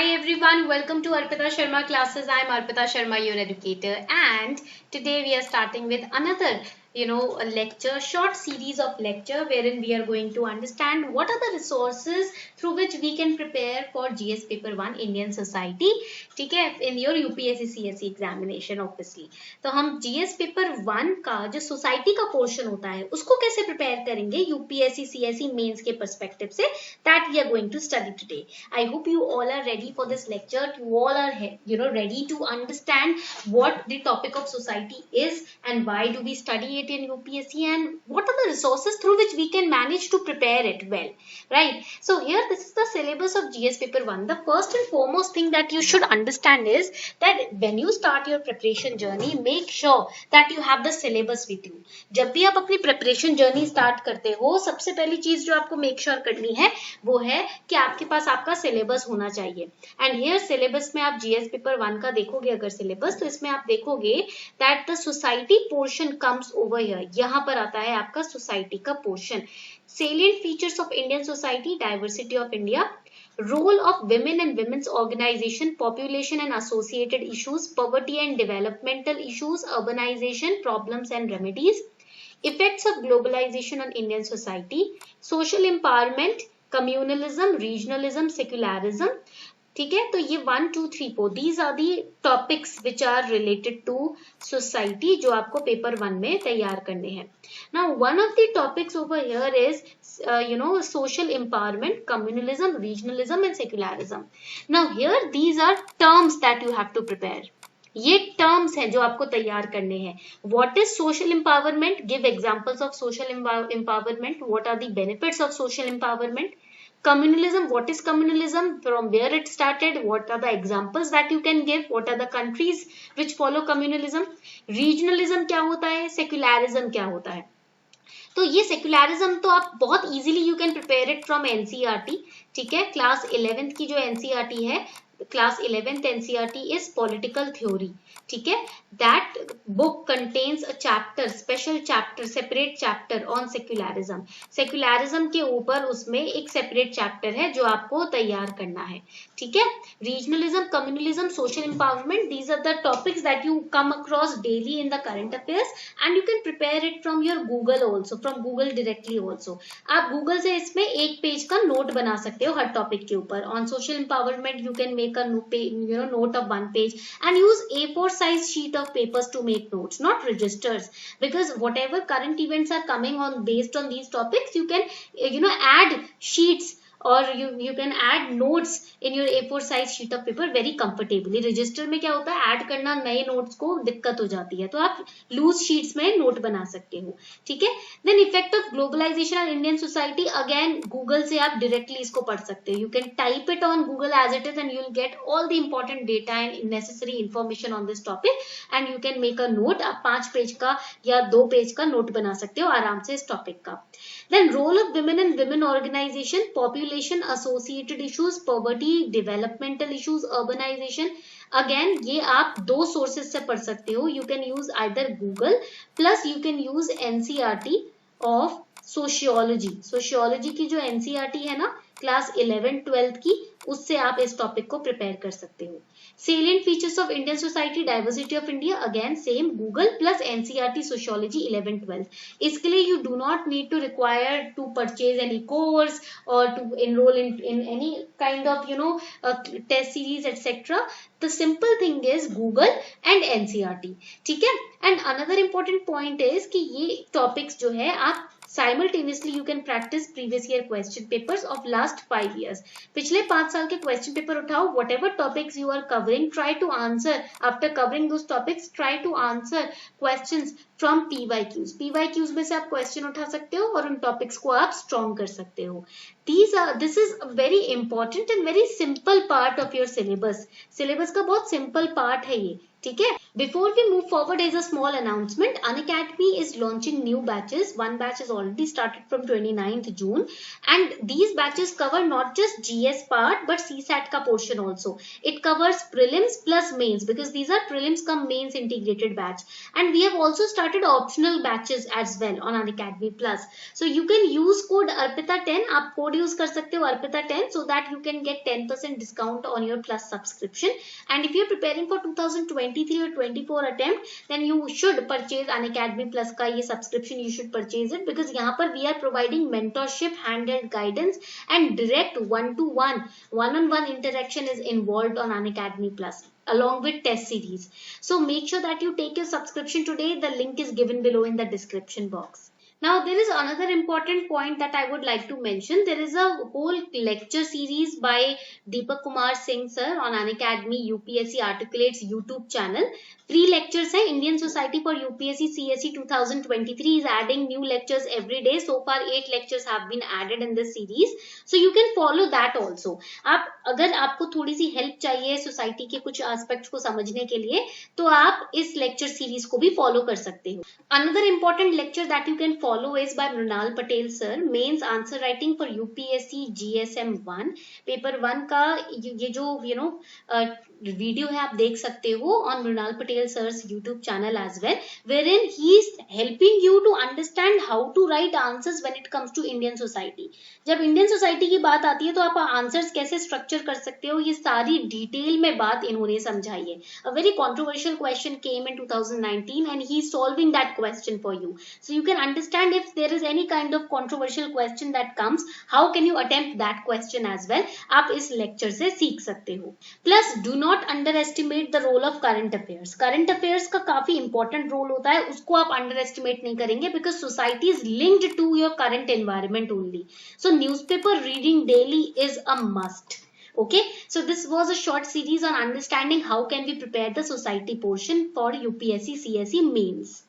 Hi everyone, welcome to Arpita Sharma classes. I am Arpita Sharma, your educator, and today we are starting with another a lecture, short series of lecture wherein we are going to understand what are the resources through which we can prepare for GS paper 1 Indian society, ठीक है, in your UPSC CSE examination obviously. तो हम GS paper 1 का जो society का portion होता है उसको कैसे प्रिपेयर करेंगे UPSC CSE मेंस के पर्सपेक्टिव से, that we are going to study today. I hope you all are ready for this lecture. You all are ready to understand what the topic of society is and why do we study it in UPSC and what are the resources through which we can manage to prepare it well, right? So here this is the syllabus of GS paper 1. The first and foremost thing that you should understand is that when you start your preparation journey, make sure that you have the syllabus with you. जब भी आप अपनी preparation journey start करते हो, सबसे पहली चीज जो आपको make sure करनी है वो है कि आपके पास आपका सिलेबस होना चाहिए. एंड हियर सिलेबस में आप जीएस पेपर 1 का देखोगे अगर सिलेबस, तो इसमें आप देखोगे that the society portion comes over here. यहाँ पर आता है आपका सोसाइटी का portion. Salient features of Indian society, diversity of India, role of women and women's organization, population and associated issues, poverty and developmental issues, urbanization, problems and remedies, effects of globalization on Indian society, social empowerment, communalism, regionalism, secularism. ठीक है, तो ये 1 2 3 4 these are the topics which are related to society जो आपको paper 1 में तैयार करने हैं. Now one of the topics over here is social empowerment, communalism, regionalism and secularism. Now here these are terms that you have to prepare. ये terms हैं जो आपको तैयार करने हैं. What is social empowerment? Give examples of social empowerment. What are the benefits of social empowerment? Communalism, what is communalism? From where it started? What are the examples that you can give? What are the countries which follow communalism? Regionalism क्या होता है? Secularism क्या होता है? तो ये secularism तो आप बहुत easily you can prepare it from NCERT. ठीक है, क्लास 11th की जो एनसीईआरटी है, class 11th NCERT is political theory. ठीक है, that book contains a chapter, special chapter, separate chapter on secularism. Secularism के ऊपर उसमें एक सेपरेट चैप्टर है जो आपको तैयार करना है. ठीक है, regionalism, communalism, social empowerment, these are the topics that you come across daily in the current affairs and you can prepare it from your Google also, from Google directly also. आप Google से इसमें एक page का note बना सकते हो हर topic के ऊपर. On social empowerment you can make a note of 1 page and use A4 size sheet of papers to make notes, not registers, because whatever current events are coming on based on these topics, you can add sheets or you can add notes in your A4 size sheet of paper very comfortably. Register में क्या होता है, add करना नए notes को दिक्कत हो जाती है, तो आप लूज शीट्स में नोट बना सकते हो. ठीक है, then effect of globalisation on Indian society, again Google से आप डायरेक्टली इसको पढ़ सकते हो. You can type it on Google as it is and you will get all the important data and necessary information on this topic and you can make a note. आप 5 page का या 2 page का note बना सकते हो आराम से इस टॉपिक का. Then role of women and women organisation, population, associated issues, poverty, developmental issues, urbanization. Again ये आप 2 sources से पढ़ सकते हो. You can use either Google plus you can use NCERT of sociology. Sociology की जो NCERT है ना क्लास 11 12 की, उससे आप इस टॉपिक को प्रिपेयर कर सकते हो. Salient features of Indian society, diversity of India, again same Google plus NCERT sociology 11 12. इसके लिए you do not need to require to purchase any course or to enroll in any kind of test series etc. The simple thing is Google and NCERT. ठीक है, and another important point is कि ये topics जो है आप simultaneously you can practice previous year question papers of last 5 years. पिछले 5 साल के question paper उठाओ, whatever topics you are covering, try to answer. After covering those topics, try to answer questions from PYQs. PYQs में से आप question उठा सकते हो और उन topics को आप strong कर सकते हो. This is a very important and very simple part of your syllabus. Syllabus का बहुत simple part है ये. ठीक है. Before we move forward, is a small announcement. Unacademy is launching new batches. One batch is already started from 29th June, and these batches cover not just GS part but CSAT ka portion also. It covers prelims plus mains, because these are prelims cum mains integrated batch, and we have also started optional batches as well on Unacademy Plus. So you can use code Arpita10. आप code use कर सकते हो Arpita10, so that you can get 10% discount on your Plus subscription. And if you're preparing for 2023 or 24 attempt, then you should purchase Unacademy Plus का ये subscription. You should purchase it, because यहाँ पर we are providing mentorship, hand-held guidance, and direct one-to-one, one-on-one interaction is involved on Unacademy Plus, along with test series. So make sure that you take your subscription today. The link is given below in the description box. Now there is another important point that I would like to mention. There is a whole lecture series by Deepak Kumar Singh sir on Unacademy UPSC Articulates YouTube channel. Free lectures hai. Indian Society for UPSC CSE 2023 is adding new lectures every day. So far 8 lectures have been added in this series. So you can follow that also. आप अगर आपको थोड़ी सी help चाहिए society के कुछ aspects को समझने के लिए, तो आप इस लेक्चर सीरीज को भी फॉलो कर सकते हो. Another important lecture that you can follow is by Mrunal Patel sir, Mains Answer Writing for UPSC GSM 1. Paper 1 का ये जो वीडियो है आप देख सकते हो on Mrunal Patel sir's YouTube channel as well, wherein he is helping you to understand how to write answers when it comes to Indian society. जब Indian society की बात आती है तो आप आंसर्स कैसे स्ट्रक्चर कर सकते हो, ये सारी डिटेल में बात इन्होंने समझाई है. A very controversial question came in 2019 and he is solving that question for you. So you can understand if there is any kind of controversial question that comes, how can you attempt that question as well. आप इस lecture से सीख सकते हो. Plus do not underestimate the role of current affairs. Current affairs का काफी important role होता है, उसको आप अंडर एस्टिमेट नहीं करेंगे, because society is linked to your current environment only. So newspaper reading daily is a must. Okay, so this was a short series on understanding how can we prepare the society portion for UPSC CSE mains.